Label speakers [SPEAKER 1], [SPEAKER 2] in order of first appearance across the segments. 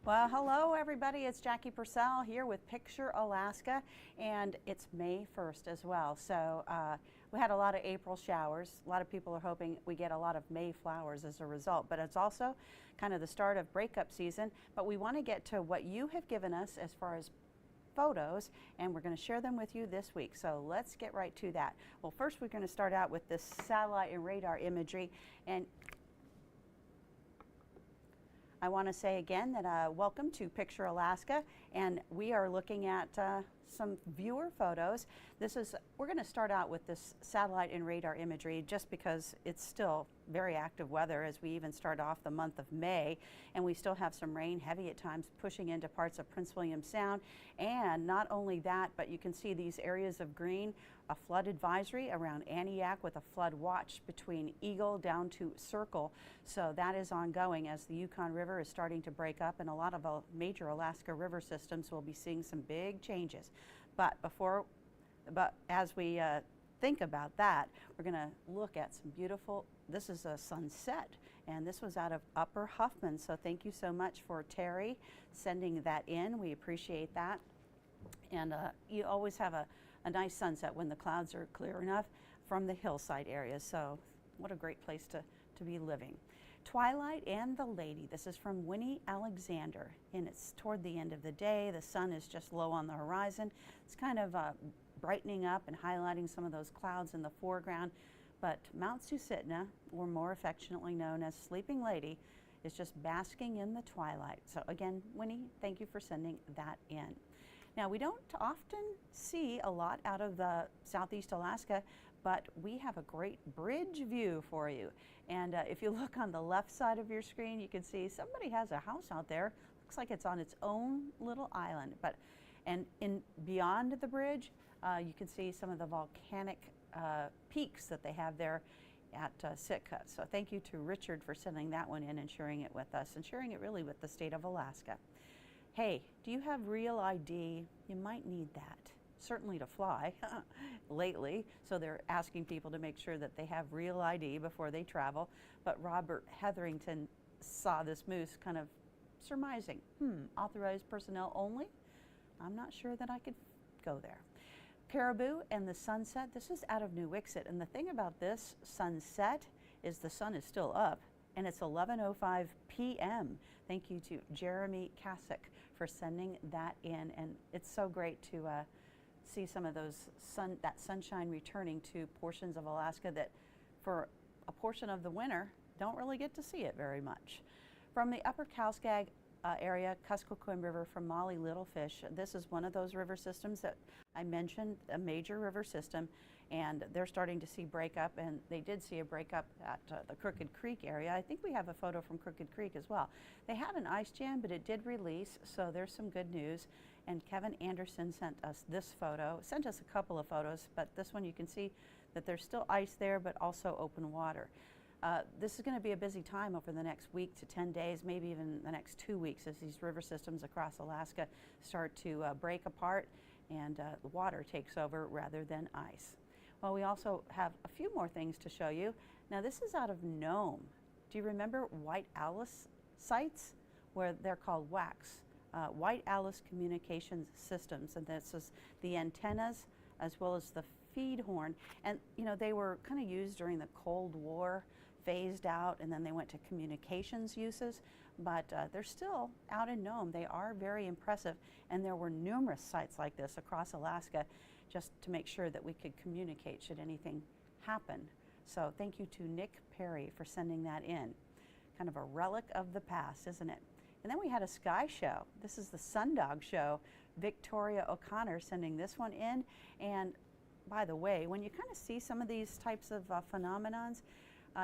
[SPEAKER 1] Well, hello everybody. It's Jackie Purcell here with Picture Alaska, and it's May 1st as well. So we had a lot of April showers. A lot of people are hoping we get a lot of May flowers as a result, but it's also kind of the start of breakup season. But we want to get to what you have given us as far as photos, and we're going to share them with you this week. So let's get right to that. Well, first we're going to start out with this satellite and radar imagery, and I want to say again that welcome to Picture Alaska, and we are looking at some viewer photos. We're going to start out with this satellite and radar imagery just because it's still very active weather as we even start off the month of May, and we still have some rain, heavy at times, pushing into parts of Prince William Sound. And not only that, but you can see these areas of green, a flood advisory around Aniak with a flood watch between Eagle down to Circle. So that is ongoing as the Yukon River is starting to break up, and a lot of major Alaska river systems will be seeing some big changes. But as we think about that, we're going to look at some beautiful, this is a sunset, and this was out of Upper Huffman. So thank you so much for Terry sending that in. We appreciate that. And you always have a nice sunset when the clouds are clear enough from the hillside areas. So what a great place to be living. Twilight and the Lady. This is from Winnie Alexander, and it's toward the end of the day. The sun is just low on the horizon. It's kind of brightening up and highlighting some of those clouds in the foreground. But Mount Susitna, or more affectionately known as Sleeping Lady, is just basking in the twilight. So again, Winnie, thank you for sending that in. Now, we don't often see a lot out of the southeast Alaska, but we have a great bridge view for you. And if you look on the left side of your screen, you can see somebody has a house out there. Looks like it's on its own little island. And beyond the bridge, you can see some of the volcanic peaks that they have there at Sitka. So thank you to Richard for sending that one in and sharing it with us, and sharing it really with the state of Alaska. Hey, do you have real ID? You might need that, certainly to fly lately. So they're asking people to make sure that they have real ID before they travel. But Robert Hetherington saw this moose kind of surmising, authorized personnel only? I'm not sure that I could go there. Caribou and the sunset. This is out of New Wixit, and the thing about this sunset is the sun is still up, and it's 11:05 p.m. Thank you to Jeremy Kasich for sending that in, and it's so great to see some of those that sunshine returning to portions of Alaska that for a portion of the winter don't really get to see it very much. From the Upper Kalskag area, Kuskokwim River from Molly Littlefish. This is one of those river systems that I mentioned, a major river system, and they're starting to see breakup, and they did see a breakup at the Crooked Creek area. I think we have a photo from Crooked Creek as well. They had an ice jam, but it did release, so there's some good news. And Kevin Anderson sent us this photo, sent us a couple of photos, but this one you can see that there's still ice there, but also open water. This is going to be a busy time over the next week to 10 days, maybe even the next 2 weeks, as these river systems across Alaska start to break apart and the water takes over rather than ice. Well, we also have a few more things to show you. Now, this is out of Nome. Do you remember White Alice sites, where they're called WACS, White Alice Communications Systems, and this is the antennas as well as the feed horn. And you know, they were kind of used during the Cold War, phased out, and then they went to communications uses, but they're still out in Nome. They are very impressive, and there were numerous sites like this across Alaska just to make sure that we could communicate should anything happen. So thank you to Nick Perry for sending that in. Kind of a relic of the past, isn't it? And then we had a sky show. This is the Sundog show. Victoria O'Connor sending this one in. And by the way, when you kind of see some of these types of phenomenons,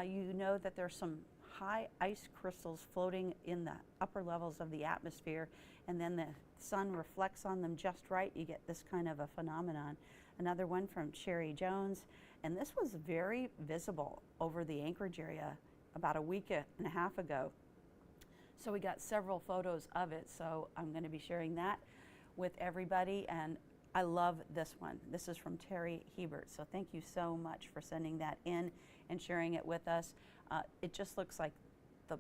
[SPEAKER 1] you know that there's some high ice crystals floating in the upper levels of the atmosphere, and then the sun reflects on them just right. You get this kind of a phenomenon. Another one from Sherry Jones, and this was very visible over the Anchorage area about a week and a half ago. So we got several photos of it, so I'm going to be sharing that with everybody. And I love this one. This is from Terry Hebert. So thank you so much for sending that in and sharing it with us. It just looks like the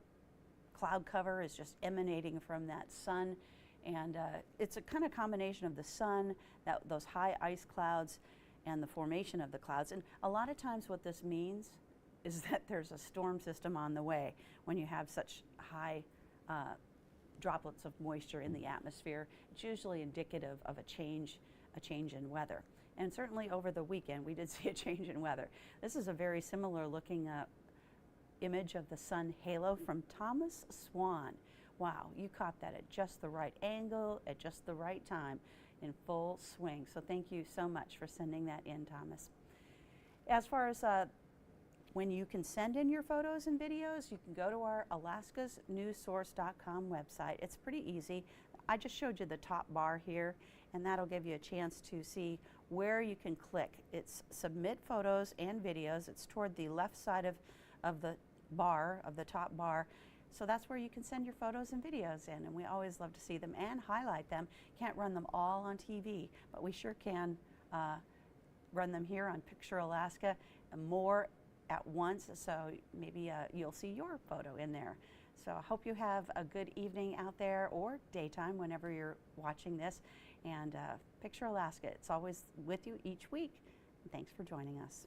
[SPEAKER 1] cloud cover is just emanating from that sun. And it's a kind of combination of the sun, those high ice clouds, and the formation of the clouds. And a lot of times what this means is that there's a storm system on the way when you have such high droplets of moisture in the atmosphere. It's usually indicative of a change in weather. And certainly over the weekend, we did see a change in weather. This is a very similar looking image of the sun halo from Thomas Swan. Wow, you caught that at just the right angle, at just the right time, in full swing. So thank you so much for sending that in, Thomas. As far as when you can send in your photos and videos, you can go to our alaskasnewssource.com website. It's pretty easy. I just showed you the top bar here, and that'll give you a chance to see where you can click. It's submit photos and videos. It's toward the left side of the bar, of the top bar. So that's where you can send your photos and videos in, and we always love to see them and highlight them. Can't run them all on TV, but we sure can run them here on Picture Alaska, and more at once, so maybe you'll see your photo in there. So I hope you have a good evening out there, or daytime whenever you're watching this. And Picture Alaska, it's always with you each week. Thanks for joining us.